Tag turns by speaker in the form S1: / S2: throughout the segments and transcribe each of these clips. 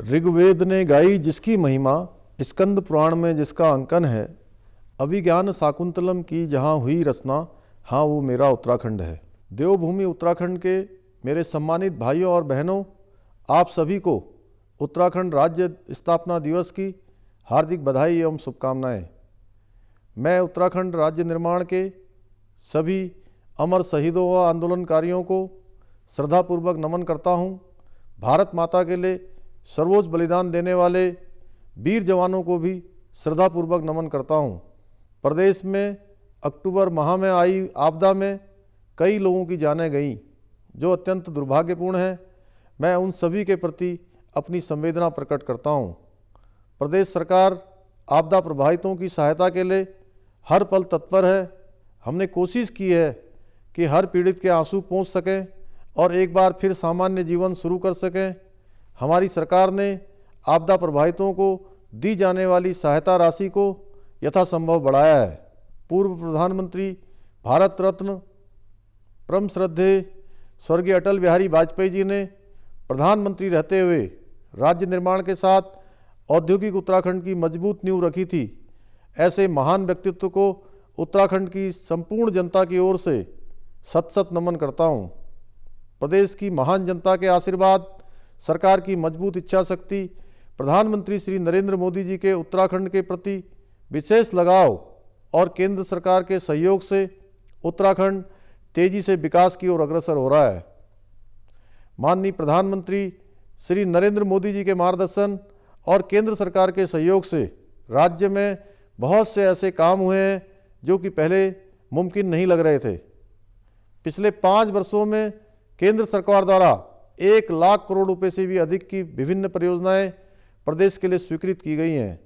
S1: ऋग्वेद ने गाई जिसकी महिमा, स्कंद पुराण में जिसका अंकन है, अभिज्ञान शाकुंतलम की जहाँ हुई रचना, हाँ वो मेरा उत्तराखंड है। देवभूमि उत्तराखंड के मेरे सम्मानित भाइयों और बहनों, आप सभी को उत्तराखंड राज्य स्थापना दिवस की हार्दिक बधाई एवं शुभकामनाएं। मैं उत्तराखंड राज्य निर्माण के सभी अमर शहीदों व आंदोलनकारियों को श्रद्धापूर्वक नमन करता हूँ। भारत माता के लिए सर्वोच्च बलिदान देने वाले वीर जवानों को भी श्रद्धापूर्वक नमन करता हूँ। प्रदेश में अक्टूबर माह में आई आपदा में कई लोगों की जानें गईं, जो अत्यंत दुर्भाग्यपूर्ण है। मैं उन सभी के प्रति अपनी संवेदना प्रकट करता हूँ। प्रदेश सरकार आपदा प्रभावितों की सहायता के लिए हर पल तत्पर है। हमने कोशिश की है कि हर पीड़ित के आंसू पहुँच सकें और एक बार फिर सामान्य जीवन शुरू कर सकें। हमारी सरकार ने आपदा प्रभावितों को दी जाने वाली सहायता राशि को यथासंभव बढ़ाया है। पूर्व प्रधानमंत्री भारत रत्न परम श्रद्धेय स्वर्गीय अटल बिहारी वाजपेयी जी ने प्रधानमंत्री रहते हुए राज्य निर्माण के साथ औद्योगिक उत्तराखंड की मजबूत नींव रखी थी। ऐसे महान व्यक्तित्व को उत्तराखंड की संपूर्ण जनता की ओर से सत सत नमन करता हूँ। प्रदेश की महान जनता के आशीर्वाद, सरकार की मजबूत इच्छा शक्ति, प्रधानमंत्री श्री नरेंद्र मोदी जी के उत्तराखंड के प्रति विशेष लगाव और केंद्र सरकार के सहयोग से उत्तराखंड तेजी से विकास की ओर अग्रसर हो रहा है। माननीय प्रधानमंत्री श्री नरेंद्र मोदी जी के मार्गदर्शन और केंद्र सरकार के सहयोग से राज्य में बहुत से ऐसे काम हुए हैं जो कि पहले मुमकिन नहीं लग रहे थे। पिछले 5 वर्षों में केंद्र सरकार द्वारा 1 लाख करोड़ रुपए से भी अधिक की विभिन्न परियोजनाएं प्रदेश के लिए स्वीकृत की गई हैं।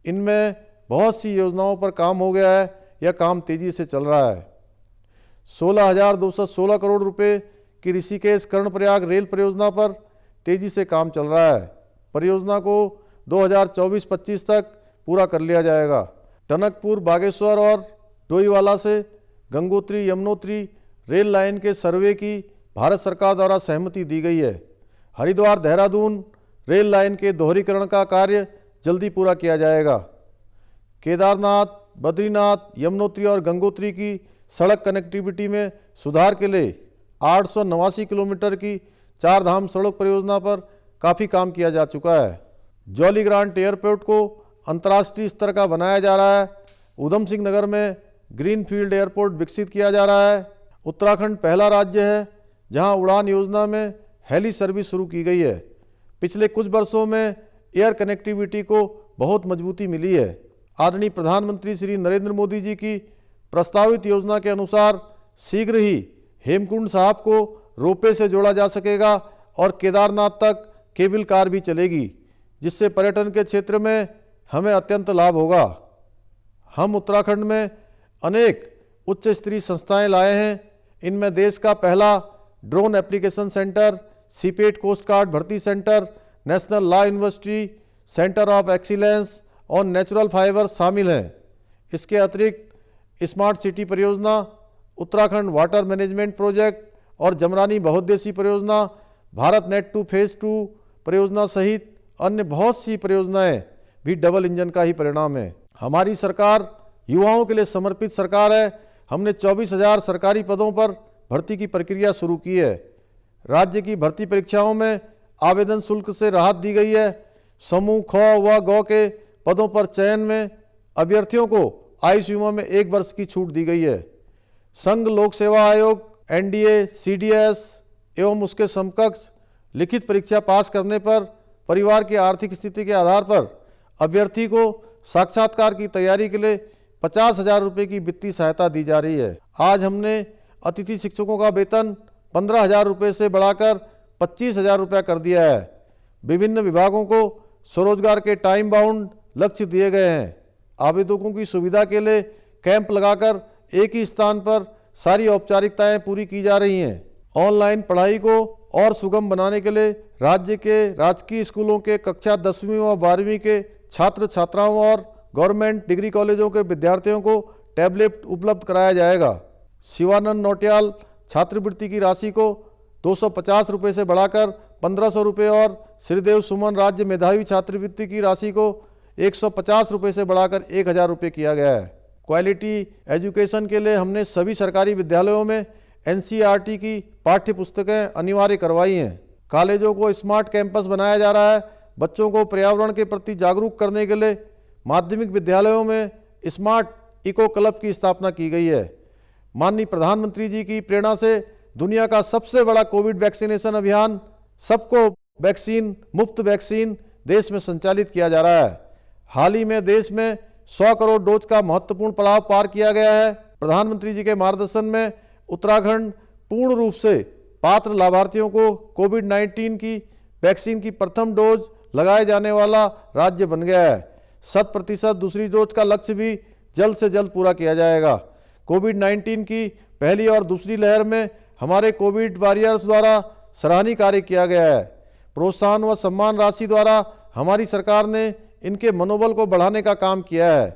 S1: इनमें बहुत सी योजनाओं पर काम हो गया है या काम तेजी से चल रहा है। 16,216 करोड़ रुपए की ऋषिकेश कर्णप्रयाग रेल परियोजना पर तेजी से काम चल रहा है। परियोजना को 2024-25 तक पूरा कर लिया जाएगा। टनकपुर, बागेश्वर और डोईवाला से गंगोत्री यमुनोत्री रेल लाइन के सर्वे की भारत सरकार द्वारा सहमति दी गई है। हरिद्वार देहरादून रेल लाइन के दोहरीकरण का कार्य जल्दी पूरा किया जाएगा। केदारनाथ, बद्रीनाथ, यमुनोत्री और गंगोत्री की सड़क कनेक्टिविटी में सुधार के लिए 889 किलोमीटर की 4 धाम सड़क परियोजना पर काफ़ी काम किया जा चुका है। जौलीग्रांट एयरपोर्ट को अंतर्राष्ट्रीय स्तर का बनाया जा रहा है। उधम सिंह नगर में ग्रीनफील्ड एयरपोर्ट विकसित किया जा रहा है। उत्तराखंड पहला राज्य है जहां उड़ान योजना में हेली सर्विस शुरू की गई है। पिछले कुछ वर्षों में एयर कनेक्टिविटी को बहुत मजबूती मिली है। आदरणीय प्रधानमंत्री श्री नरेंद्र मोदी जी की प्रस्तावित योजना के अनुसार शीघ्र ही हेमकुंड साहब को रोपवे से जोड़ा जा सकेगा और केदारनाथ तक केबल कार भी चलेगी, जिससे पर्यटन के क्षेत्र में हमें अत्यंत लाभ होगा। हम उत्तराखंड में अनेक उच्च स्तरीय संस्थाएं लाए हैं। इनमें देश का पहला drone application centre, CIPET coast guard भर्ती centre, national law university, centre of excellence और नेचुरल फाइबर शामिल हैं। इसके अतिरिक्त स्मार्ट सिटी परियोजना, उत्तराखंड वाटर मैनेजमेंट प्रोजेक्ट और जमरानी बहुउद्देशीय परियोजना, भारत नेट 2 फेज 2 परियोजना सहित अन्य बहुत सी परियोजनाएं भी डबल इंजन का ही परिणाम है। हमारी सरकार युवाओं के लिए समर्पित सरकार है। हमने 24,000 सरकारी पदों पर भर्ती की प्रक्रिया शुरू की है। राज्य की भर्ती परीक्षाओं में आवेदन शुल्क से राहत दी गई है। समूह ख व ग के पदों पर चयन में अभ्यर्थियों को आयु सीमा में 1 वर्ष की छूट दी गई है। संघ लोक सेवा आयोग, एनडीए, सीडीएस एवं उसके समकक्ष लिखित परीक्षा पास करने पर परिवार की आर्थिक स्थिति के आधार पर अभ्यर्थी को साक्षात्कार की तैयारी के लिए 50,000 रुपये की वित्तीय सहायता दी जा रही है। आज हमने अतिथि शिक्षकों का वेतन 15,000 रुपये से बढ़ाकर 25,000 रुपया कर दिया है। विभिन्न विभागों को स्वरोजगार के टाइम बाउंड लक्ष्य दिए गए हैं। आवेदकों की सुविधा के लिए कैंप लगाकर एक ही स्थान पर सारी औपचारिकताएं पूरी की जा रही हैं। ऑनलाइन पढ़ाई को और सुगम बनाने के लिए राज्य के राजकीय स्कूलों के कक्षा 10वीं व 12वीं के छात्र छात्राओं और गवर्नमेंट डिग्री कॉलेजों के विद्यार्थियों को टैबलेट उपलब्ध कराया जाएगा। शिवानंद नौटियाल छात्रवृत्ति की राशि को 250 रुपये से बढ़ाकर 1500 रुपये और श्रीदेव सुमन राज्य मेधावी छात्रवृत्ति की राशि को 150 रुपये से बढ़ाकर 1000 रुपये किया गया है। क्वालिटी एजुकेशन के लिए हमने सभी सरकारी विद्यालयों में NCERT की पाठ्य पुस्तकें अनिवार्य करवाई हैं। कॉलेजों को स्मार्ट कैंपस बनाया जा रहा है। बच्चों को पर्यावरण के प्रति जागरूक करने के लिए माध्यमिक विद्यालयों में स्मार्ट इको क्लब की स्थापना की गई है। माननीय प्रधानमंत्री जी की प्रेरणा से दुनिया का सबसे बड़ा कोविड वैक्सीनेशन अभियान सबको वैक्सीन मुफ्त वैक्सीन देश में संचालित किया जा रहा है। हाल ही में देश में 100 करोड़ डोज का महत्वपूर्ण पड़ाव पार किया गया है। प्रधानमंत्री जी के मार्गदर्शन में उत्तराखंड पूर्ण रूप से पात्र लाभार्थियों को कोविड-19 की वैक्सीन की प्रथम डोज लगाए जाने वाला राज्य बन गया है। 100% दूसरी डोज का लक्ष्य भी जल्द से जल्द पूरा किया जाएगा। कोविड-19 की पहली और दूसरी लहर में हमारे कोविड वॉरियर्स द्वारा सराहनीय कार्य किया गया है। प्रोत्साहन व सम्मान राशि द्वारा हमारी सरकार ने इनके मनोबल को बढ़ाने का काम किया है।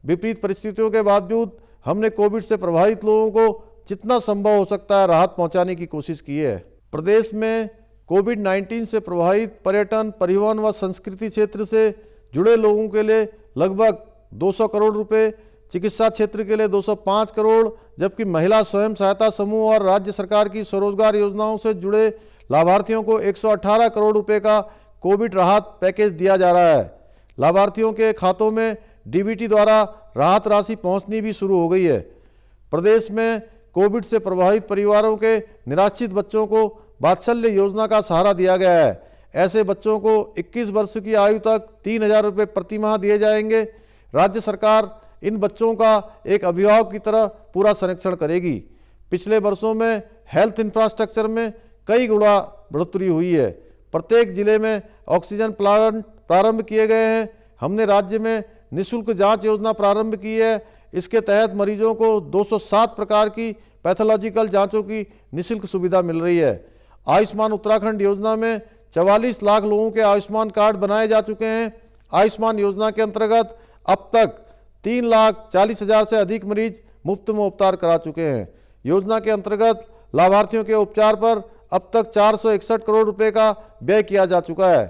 S1: विपरीत परिस्थितियों के बावजूद हमने कोविड से प्रभावित लोगों को जितना संभव हो सकता है राहत पहुंचाने की कोशिश की है। प्रदेश में कोविड-19 से प्रभावित पर्यटन, परिवहन व संस्कृति क्षेत्र से जुड़े लोगों के लिए लगभग 200 करोड़ रुपए, चिकित्सा क्षेत्र के लिए 205 करोड़, जबकि महिला स्वयं सहायता समूह और राज्य सरकार की स्वरोजगार योजनाओं से जुड़े लाभार्थियों को 118 करोड़ रुपए का कोविड राहत पैकेज दिया जा रहा है। लाभार्थियों के खातों में DBT द्वारा राहत राशि पहुंचनी भी शुरू हो गई है। प्रदेश में कोविड से प्रभावित परिवारों के निराश्रित बच्चों को वात्सल्य योजना का सहारा दिया गया है। ऐसे बच्चों को 21 वर्ष की आयु तक 3000 रुपये प्रति माह दिए जाएंगे। राज्य सरकार इन बच्चों का एक अभिभावक की तरह पूरा संरक्षण करेगी। पिछले वर्षों में हेल्थ इंफ्रास्ट्रक्चर में कई गुना बढ़ोतरी हुई है। प्रत्येक जिले में ऑक्सीजन प्लांट प्रारंभ किए गए हैं। हमने राज्य में निःशुल्क जांच योजना प्रारंभ की है। इसके तहत मरीजों को 207 प्रकार की पैथोलॉजिकल जांचों की निःशुल्क सुविधा मिल रही है। आयुष्मान उत्तराखंड योजना में 44 लाख लोगों के आयुष्मान कार्ड बनाए जा चुके हैं। आयुष्मान योजना के अंतर्गत अब तक 3,40,000 से अधिक मरीज मुफ्त में उपचार करा चुके हैं। योजना के अंतर्गत लाभार्थियों के उपचार पर अब तक 461 करोड़ रुपए का व्यय किया जा चुका है।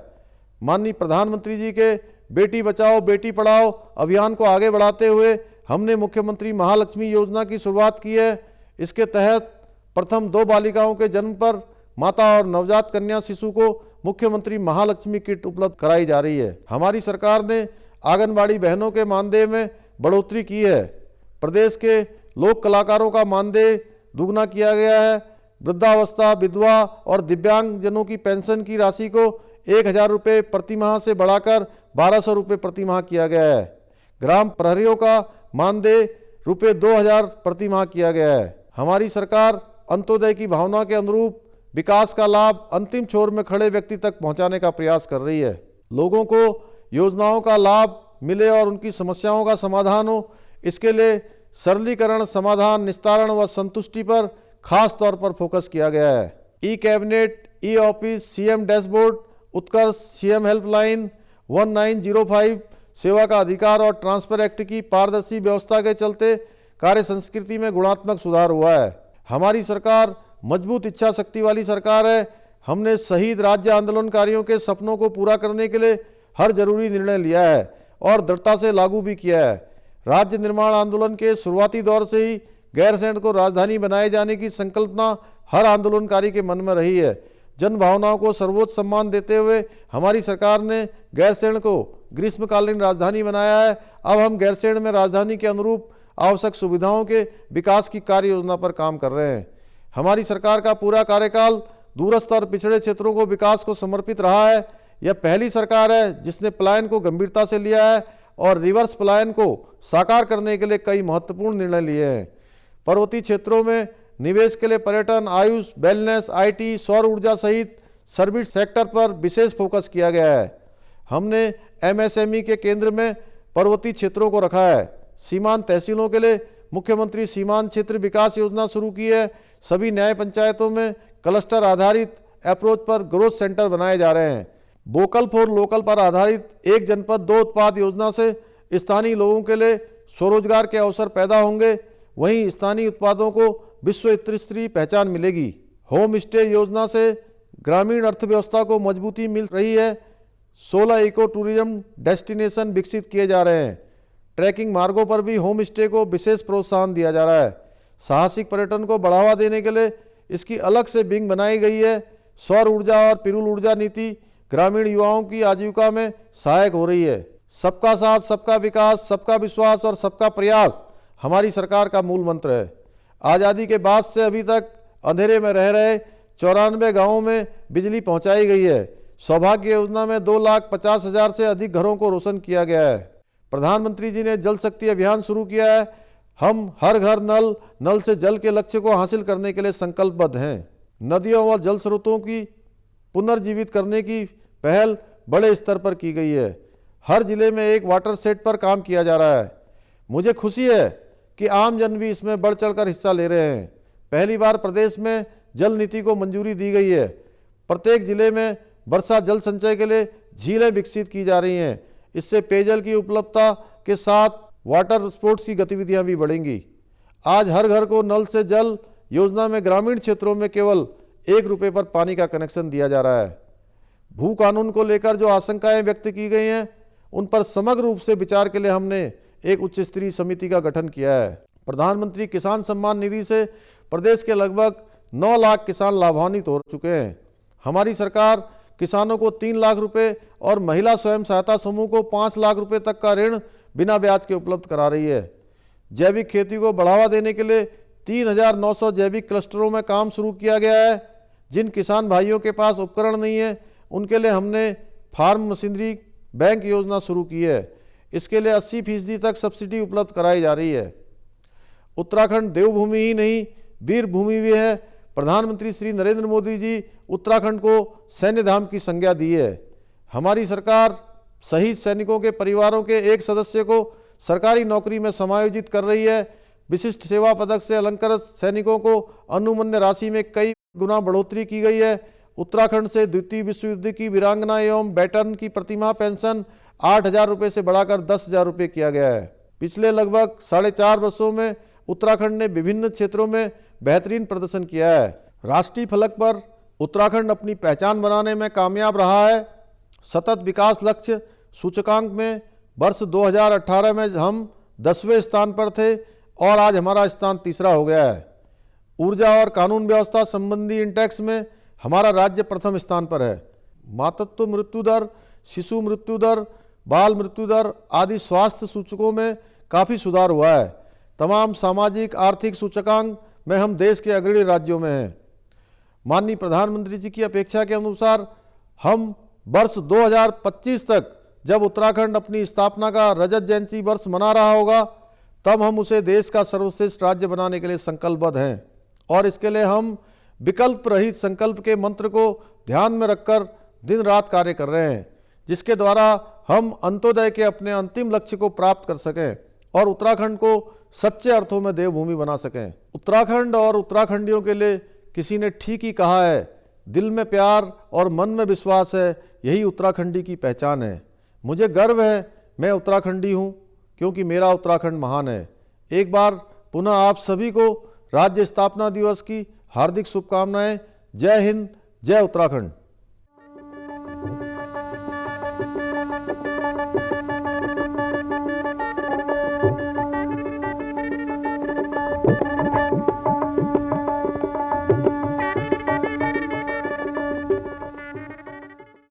S1: माननीय प्रधानमंत्री जी के बेटी बचाओ बेटी पढ़ाओ अभियान को आगे बढ़ाते हुए हमने मुख्यमंत्री महालक्ष्मी योजना की शुरुआत की है। इसके तहत प्रथम 2 बालिकाओं के जन्म पर माता और नवजात कन्या शिशु को मुख्यमंत्री महालक्ष्मी किट उपलब्ध कराई जा रही है। हमारी सरकार ने आंगनबाड़ी बहनों के मानदेय में बढ़ोतरी की है। प्रदेश के लोक कलाकारों का मानदेय दुगना किया गया है। वृद्धावस्था, विधवा और दिव्यांगजनों की पेंशन की राशि को 1000 रुपये प्रति माह से बढ़ाकर 1200 रुपये प्रति माह किया गया है। ग्राम प्रहरियों का मानदेय रुपये 2000 प्रति माह किया गया है। हमारी सरकार अंत्योदय की भावना के अनुरूप विकास का लाभ अंतिम छोर में खड़े व्यक्ति तक पहुंचाने का प्रयास कर रही है। लोगों को योजनाओं का लाभ मिले और उनकी समस्याओं का समाधान हो, इसके लिए सरलीकरण, समाधान, निस्तारण व संतुष्टि पर खास तौर पर फोकस किया गया है। E cabinet, e office, CM dashboard, Utkarsh, CM helpline, 1905 सेवा का अधिकार और ट्रांसफर एक्ट की पारदर्शी व्यवस्था के चलते कार्य संस्कृति में गुणात्मक सुधार हुआ है। हमारी सरकार मजबूत इच्छा शक्ति वाली सरकार है। हमने शहीद राज्य आंदोलनकारियों के सपनों को पूरा करने के लिए हर जरूरी निर्णय लिया है और दृढ़ता से लागू भी किया है। राज्य निर्माण आंदोलन के शुरुआती दौर से ही गैरसैंण को राजधानी बनाए जाने की संकल्पना हर आंदोलनकारी के मन में रही है। जन भावनाओं को सर्वोच्च सम्मान देते हुए हमारी सरकार ने गैरसैंण को ग्रीष्मकालीन राजधानी बनाया है। अब हम गैरसैंण में राजधानी के अनुरूप आवश्यक सुविधाओं के विकास की कार्य योजना पर काम कर रहे हैं। हमारी सरकार का पूरा कार्यकाल दूरस्थ और पिछड़े क्षेत्रों को विकास को समर्पित रहा है। यह पहली सरकार है जिसने पलायन को गंभीरता से लिया है और रिवर्स पलायन को साकार करने के लिए कई महत्वपूर्ण निर्णय लिए हैं। पर्वतीय क्षेत्रों में निवेश के लिए पर्यटन, आयुष, वेलनेस, IT, सौर ऊर्जा सहित सर्विस सेक्टर पर विशेष फोकस किया गया है। हमने MSME के केंद्र में पर्वतीय क्षेत्रों को रखा है। सीमांत तहसीलों के लिए मुख्यमंत्री सीमांत क्षेत्र विकास योजना शुरू की है। सभी न्याय पंचायतों में क्लस्टर आधारित अप्रोच पर ग्रोथ सेंटर बनाए जा रहे हैं। वोकल फॉर लोकल पर आधारित एक जनपद 2 उत्पाद योजना से स्थानीय लोगों के लिए स्वरोजगार के अवसर पैदा होंगे, वहीं स्थानीय उत्पादों को विश्व स्तरीय पहचान मिलेगी। होम स्टे योजना से ग्रामीण अर्थव्यवस्था को मजबूती मिल रही है। 16 इको टूरिज्म डेस्टिनेशन विकसित किए जा रहे हैं। ट्रैकिंग मार्गों पर भी होम स्टे को विशेष प्रोत्साहन दिया जा रहा है। साहसिक पर्यटन को बढ़ावा देने के लिए इसकी अलग से विंग बनाई गई है। सौर ऊर्जा और पिरूल ऊर्जा नीति ग्रामीण युवाओं की आजीविका में सहायक हो रही है। सबका साथ, सबका विकास, सबका विश्वास और सबका प्रयास हमारी सरकार का मूल मंत्र है। आज़ादी के बाद से अभी तक अंधेरे में रह रहे 94 गाँवों में बिजली पहुंचाई गई है। सौभाग्य योजना में 2,50,000 से अधिक घरों को रोशन किया गया है। प्रधानमंत्री जी ने जल शक्ति अभियान शुरू किया है। हम हर घर नल, नल से जल के लक्ष्य को हासिल करने के लिए संकल्पबद्ध हैं। नदियों व जल स्रोतों की पुनर्जीवित करने की पहल बड़े स्तर पर की गई है। हर जिले में एक वाटर सेट पर काम किया जा रहा है। मुझे खुशी है कि आम जन भी इसमें बढ़ चढ़कर हिस्सा ले रहे हैं। पहली बार प्रदेश में जल नीति को मंजूरी दी गई है। प्रत्येक जिले में वर्षा जल संचय के लिए झीलें विकसित की जा रही हैं। इससे पेयजल की उपलब्धता के साथ वाटर स्पोर्ट्स की गतिविधियां भी बढ़ेंगी। आज हर घर को नल से जल योजना में ग्रामीण क्षेत्रों में केवल 1 रुपये पर पानी का कनेक्शन दिया जा रहा है। भू कानून को लेकर जो आशंकाएं व्यक्त की गई हैं, उन पर समग्र रूप से विचार के लिए हमने एक उच्च स्तरीय समिति का गठन किया है। प्रधानमंत्री किसान सम्मान निधि से प्रदेश के लगभग 9 लाख किसान लाभान्वित हो चुके हैं। हमारी सरकार किसानों को 3 लाख रुपए और महिला स्वयं सहायता समूह को 5 लाख रुपए तक का ऋण बिना ब्याज के उपलब्ध करा रही है। जैविक खेती को बढ़ावा देने के लिए 3,900 जैविक क्लस्टरों में काम शुरू किया गया है। जिन किसान भाइयों के पास उपकरण नहीं है, उनके लिए हमने फार्म मशीनरी बैंक योजना शुरू की है। इसके लिए 80% तक सब्सिडी उपलब्ध कराई जा रही है। उत्तराखंड देवभूमि ही नहीं, वीर भूमि भी है। प्रधानमंत्री श्री नरेंद्र मोदी जी उत्तराखंड को सैन्य धाम की संज्ञा दी है। हमारी सरकार शहीद सैनिकों के परिवारों के एक सदस्य को सरकारी नौकरी में समायोजित कर रही है। विशिष्ट सेवा पदक से अलंकृत सैनिकों को अनुमन्य राशि में कई गुना बढ़ोतरी की गई है। उत्तराखंड से द्वितीय विश्व युद्ध की वीरांगना एवं बैटन की प्रतिमाह पेंशन 8,000 रुपये से बढ़ाकर 10,000 रुपये किया गया है। पिछले लगभग 4.5 वर्षों में उत्तराखंड ने विभिन्न क्षेत्रों में बेहतरीन प्रदर्शन किया है। राष्ट्रीय फलक पर उत्तराखंड अपनी पहचान बनाने में कामयाब रहा है। सतत विकास लक्ष्य सूचकांक में वर्ष 2018 में हम 10वें स्थान पर थे और आज हमारा स्थान तीसरा हो गया है। ऊर्जा और कानून व्यवस्था संबंधी इंडेक्स में हमारा राज्य प्रथम स्थान पर है। मातृत्व मृत्यु दर, शिशु मृत्यु दर, बाल मृत्यु दर आदि स्वास्थ्य सूचकों में काफ़ी सुधार हुआ है। तमाम सामाजिक आर्थिक सूचकांक में हम देश के अग्रणी राज्यों में हैं। माननीय प्रधानमंत्री जी की अपेक्षा के अनुसार हम वर्ष 2025 तक जब उत्तराखंड अपनी स्थापना का रजत जयंती वर्ष मना रहा होगा, तब हम उसे देश का सर्वश्रेष्ठ राज्य बनाने के लिए संकल्पबद्ध हैं और इसके लिए हम विकल्प रहित संकल्प के मंत्र को ध्यान में रखकर दिन रात कार्य कर रहे हैं, जिसके द्वारा हम अंत्योदय के अपने अंतिम लक्ष्य को प्राप्त कर सकें और उत्तराखंड को सच्चे अर्थों में देवभूमि बना सकें। उत्तराखंड और उत्तराखंडियों के लिए किसी ने ठीक ही कहा है, दिल में प्यार और मन में विश्वास है, यही उत्तराखंडी की पहचान है। मुझे गर्व है मैं उत्तराखंडी हूँ, क्योंकि मेरा उत्तराखंड महान है। एक बार पुनः आप सभी को राज्य स्थापना दिवस की हार्दिक शुभकामनाएं। जय हिंद, जय उत्तराखंड।